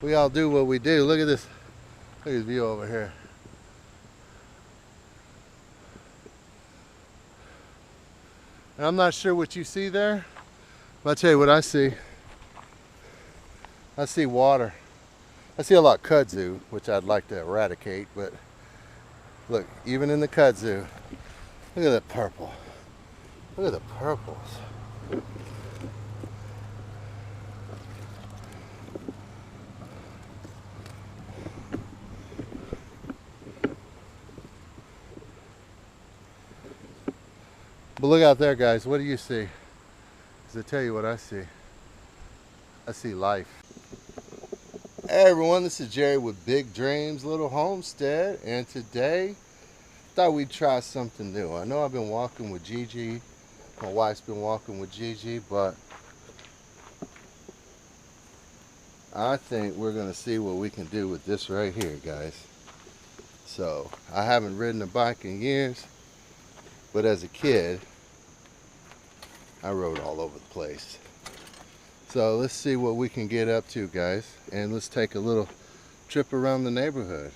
We all do what we do. Look at this. Look at this view over here. And I'm not sure what you see there, but I'll tell you what I see. I see water. I see a lot of kudzu, which I'd like to eradicate, but look, even in the kudzu, look at that purple. Look at the purples. But look out there, guys. What do you see? Because I tell you what I see. I see life. Hey everyone, this is Jerry with Big Dreams Little Homestead, and today thought we'd try something new. I know I've been walking with Gigi. My wife's been walking with Gigi, but I think we're gonna see what we can do with this right here, guys. So I haven't ridden a bike in years, but as a kid I rode all over the place. So let's see what we can get up to, guys, and let's take a little trip around the neighborhood.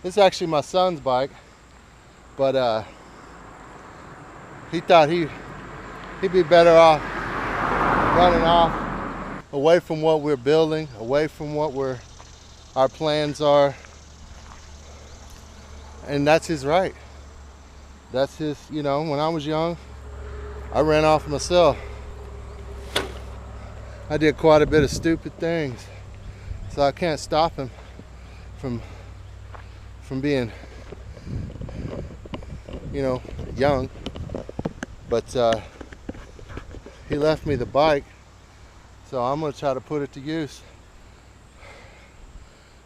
This is actually my son's bike, but he thought he'd be better off running off away from what we're building, away from what our plans are. And that's his right. That's his, you know, when I was young, I ran off myself. I did quite a bit of stupid things. So I can't stop him from being, you know, young. But he left me the bike, so I'm gonna try to put it to use.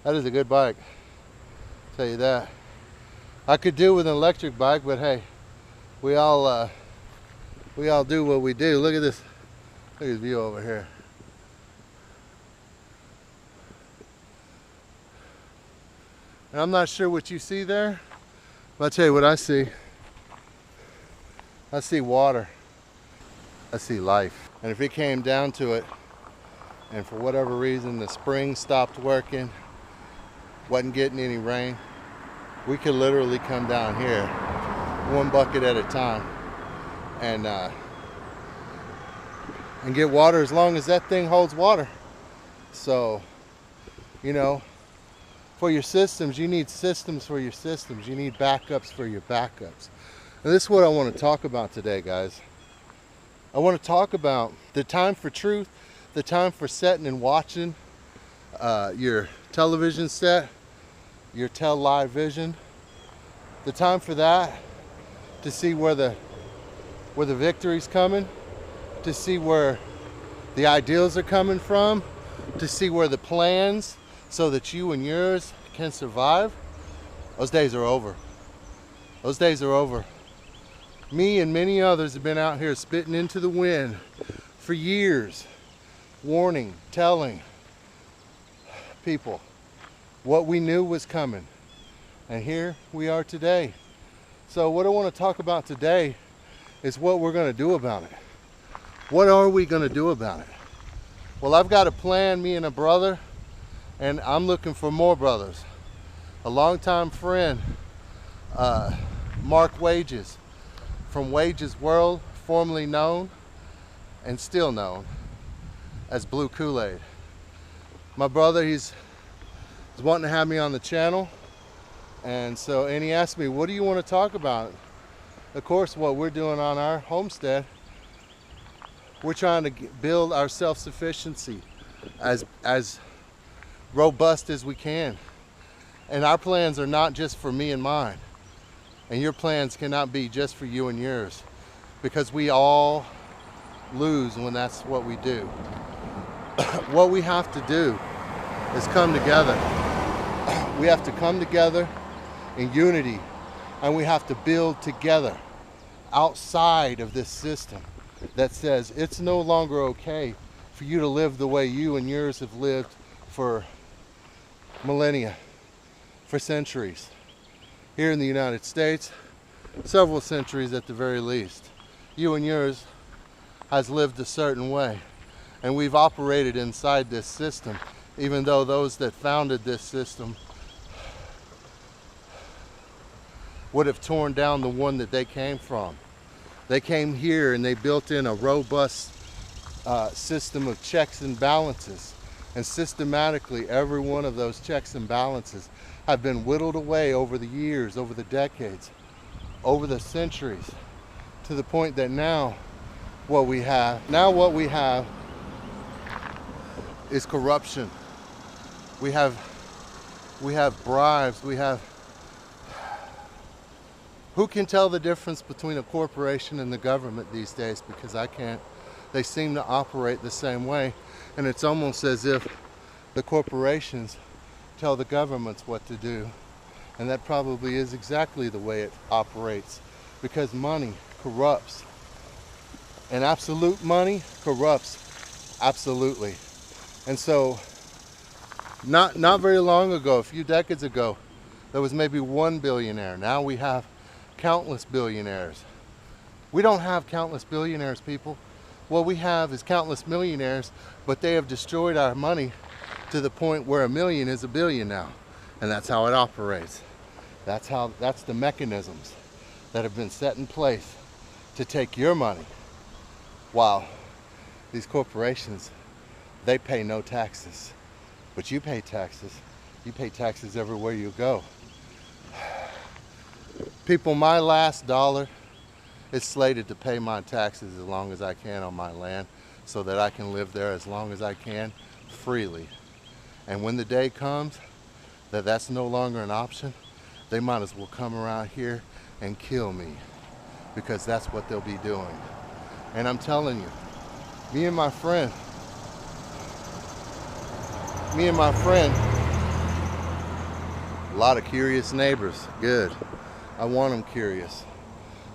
That is a good bike, I'll tell you that. I could do with an electric bike, but hey, we all do what we do. Look at this view over here. And I'm not sure what you see there, but I'll tell you what I see. I see water. I see life. And if it came down to it, and for whatever reason the spring stopped working, wasn't getting any rain, we could literally come down here, one bucket at a time, and get water as long as that thing holds water. So, you know, for your systems, you need systems for your systems. You need backups for your backups. And this is what I want to talk about today, guys. I want to talk about the time for truth, the time for setting and watching your television set, your live vision, the time for that, to see where the victory's coming, to see where the ideals are coming from, to see where the plans, so that you and yours can survive. Those days are over. Those days are over. Me and many others have been out here spitting into the wind for years, warning, telling people what we knew was coming. And here we are today. So what I want to talk about today is what we're going to do about it. What are we going to do about it? Well, I've got a plan, me and a brother, and I'm looking for more brothers. A longtime friend, Mark Wages, from Wages World, formerly known and still known as Blue Kool-Aid. My brother, he's wanting to have me on the channel, and he asked me, what do you want to talk about? Of course, what we're doing on our homestead, we're trying to build our self-sufficiency as robust as we can. And our plans are not just for me and mine. And your plans cannot be just for you and yours, because we all lose when that's what we do. What we have to do is come together. We have to come together in unity, and we have to build together outside of this system that says it's no longer okay for you to live the way you and yours have lived for millennia, for centuries. Here in the United States, several centuries at the very least. You and yours has lived a certain way, and we've operated inside this system, even though those that founded this system would have torn down the one that they came from. They came here and they built in a robust system of checks and balances, and systematically every one of those checks and balances have been whittled away over the years, over the decades, over the centuries, to the point that now what we have is corruption. We have bribes. Who can tell the difference between a corporation and the government these days? Because I can't. They seem to operate the same way, and it's almost as if the corporations tell the governments what to do, and that probably is exactly the way it operates, because money corrupts, and absolute money corrupts absolutely. And so not very long ago, a few decades ago, there was maybe one billionaire. Now we have countless billionaires. We don't have countless billionaires, people. What we have is countless millionaires, but they have destroyed our money to the point where a million is a billion now. And that's how it operates. That's the mechanisms that have been set in place to take your money, while these corporations, they pay no taxes. But you pay taxes. You pay taxes everywhere you go. People, my last dollar is slated to pay my taxes as long as I can on my land, so that I can live there as long as I can freely. And when the day comes that that's no longer an option, they might as well come around here and kill me, because that's what they'll be doing. And I'm telling you, me and my friend, a lot of curious neighbors. Good. I want them curious.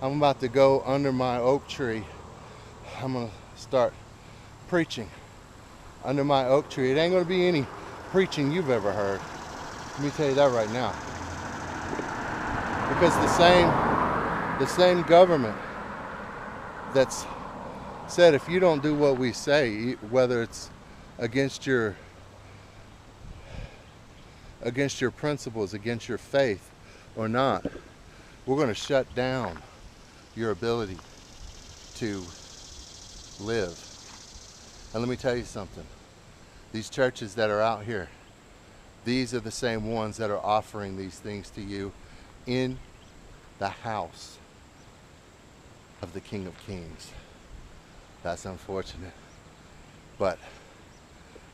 I'm about to go under my oak tree. I'm gonna start preaching under my oak tree. It ain't gonna be any preaching you've ever heard. Let me tell you that right now. Because the same government that's said if you don't do what we say, whether it's against your principles, against your faith or not, we're going to shut down your ability to live. And let me tell you something. These churches that are out here, these are the same ones that are offering these things to you in the house of the King of Kings. That's unfortunate. But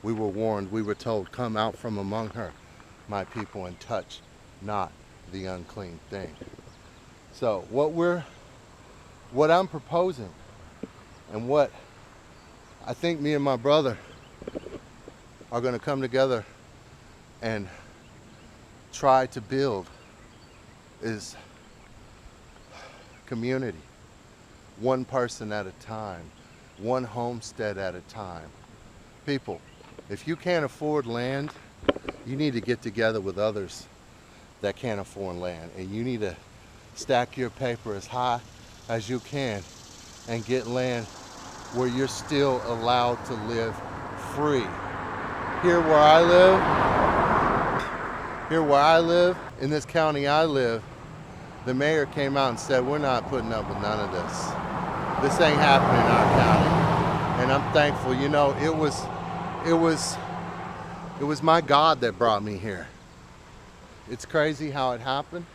we were warned, we were told, come out from among her, my people, and touch not the unclean thing. So what I'm proposing, and what I think me and my brother are going to come together and try to build, is community. One person at a time, one homestead at a time. People, if you can't afford land, you need to get together with others that can't afford land, and you need to stack your paper as high as you can and get land where you're still allowed to live free. Here where I live, in this county I live, the mayor came out and said, we're not putting up with none of this. This ain't happening in our county. And I'm thankful. You know, it was my God that brought me here. It's crazy how it happened.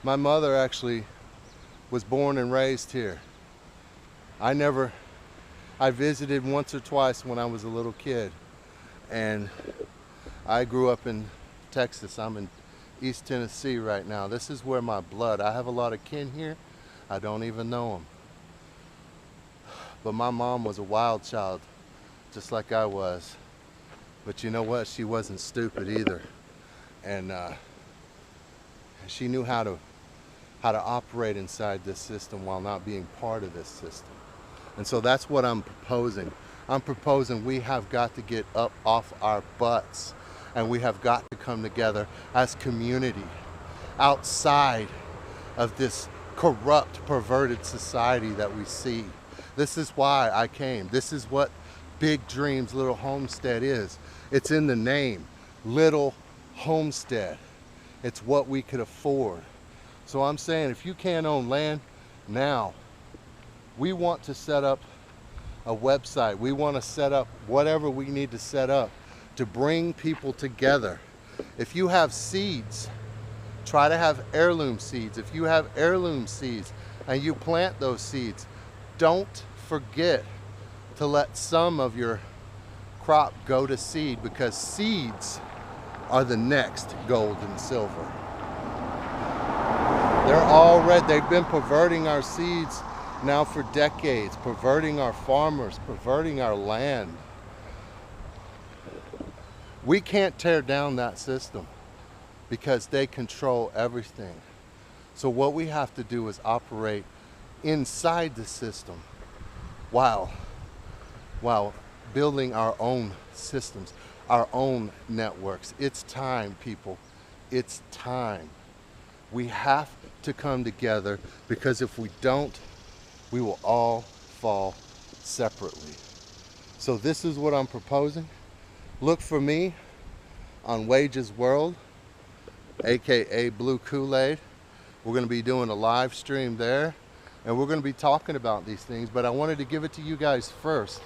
My mother actually was born and raised here. I visited once or twice when I was a little kid, and I grew up in Texas. I'm in East Tennessee right now. This is where my blood, I have a lot of kin here. I don't even know them. But my mom was a wild child, just like I was. But you know what? She wasn't stupid either. And she knew how to operate inside this system while not being part of this system. And so that's what I'm proposing. I'm proposing we have got to get up off our butts, and we have got to come together as community outside of this corrupt, perverted society that we see. This is why I came. This is what Big Dreams Little Homestead is. It's in the name, Little Homestead. It's what we could afford. So I'm saying, if you can't own land now, we want to set up a website. We want to set up whatever we need to set up to bring people together. If you have seeds, try to have heirloom seeds. If you have heirloom seeds and you plant those seeds, don't forget to let some of your crop go to seed, because seeds are the next gold and silver. They've been perverting our seeds now for decades, perverting our farmers, perverting our land. We can't tear down that system because they control everything. So what we have to do is operate inside the system while building our own systems, our own networks. It's time, people. It's time. We have to come together, because if we don't, we will all fall separately. So this is what I'm proposing. Look for me on Wages World. aka Blue Kool-Aid. We're going to be doing a live stream there, and we're going to be talking about these things, but I wanted to give it to you guys first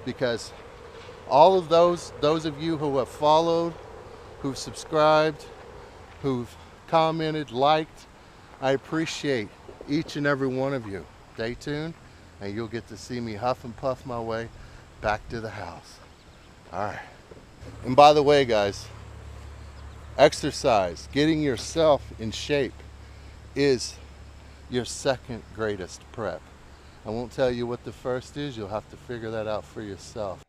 because all of those of you who have followed, who've subscribed, who've commented, liked, I appreciate each and every one of you. Stay tuned and you'll get to see me huff and puff my way back to the house. All right. And by the way, guys, exercise, getting yourself in shape is your second greatest prep. I won't tell you what the first is. You'll have to figure that out for yourself.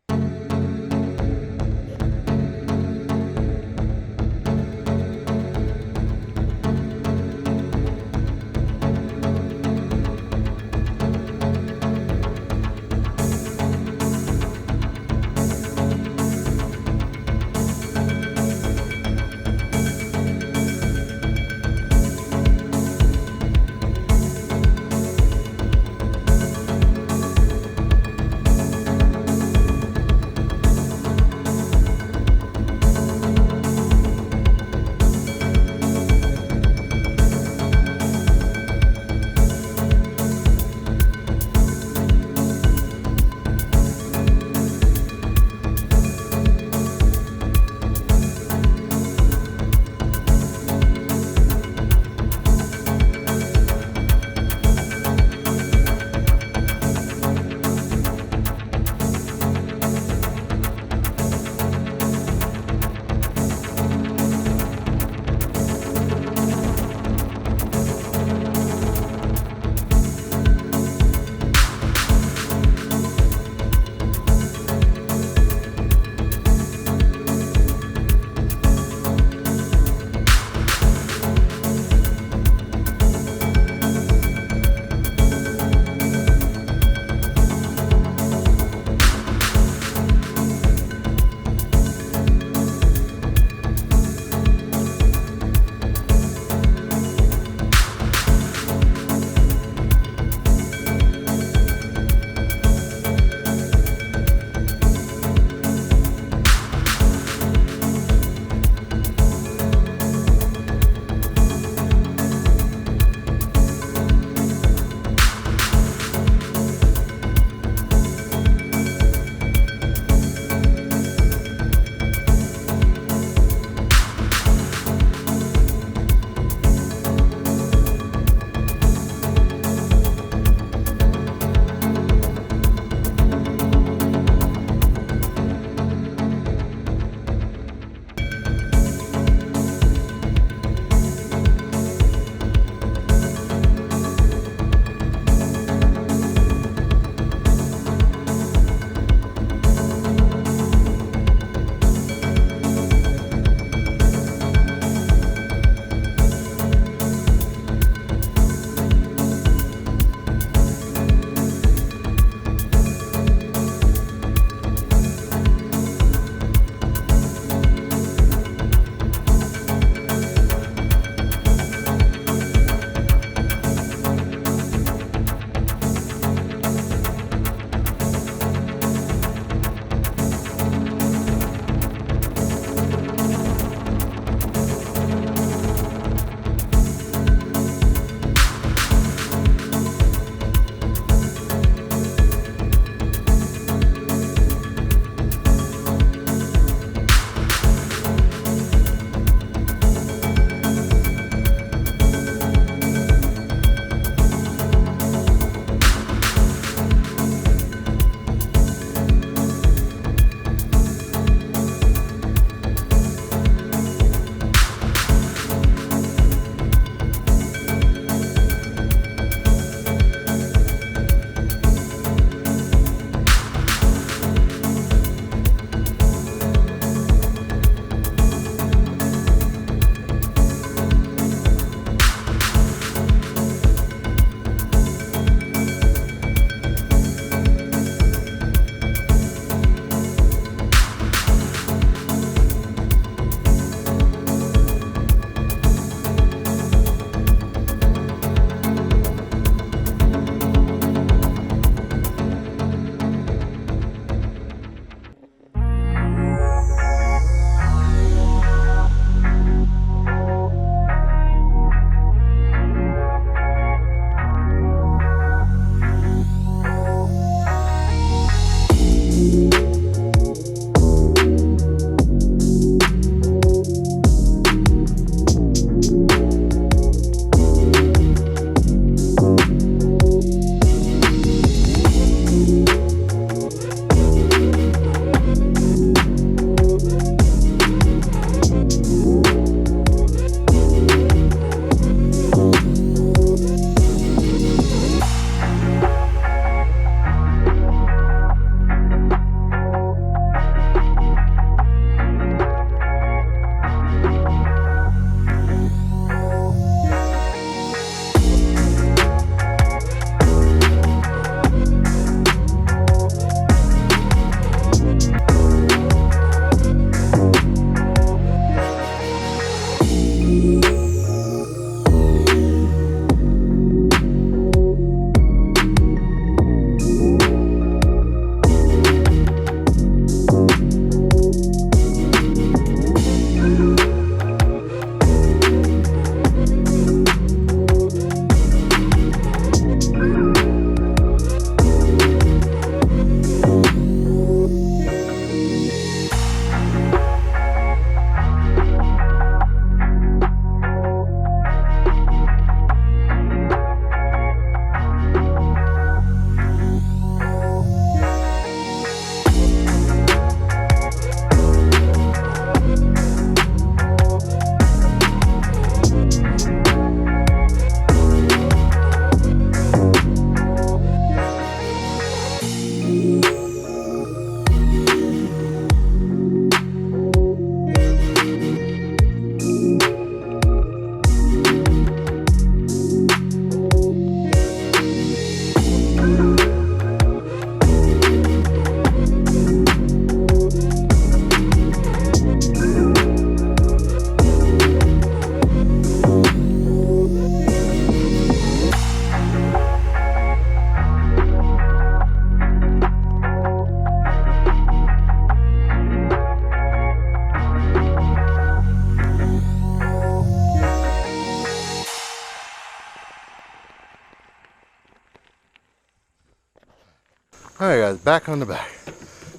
Alright guys, back on the back.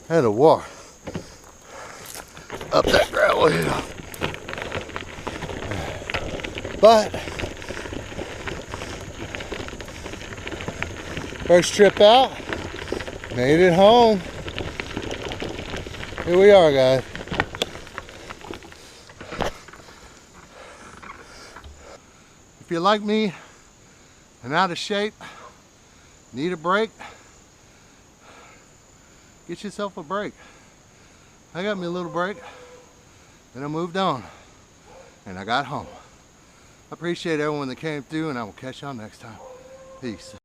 I had to walk up that gravel hill. But first trip out, made it home. Here we are, guys. If you're like me and out of shape, need a break, get yourself a break. I got me a little break, then I moved on, and I got home. I appreciate everyone that came through, and I will catch y'all next time. Peace.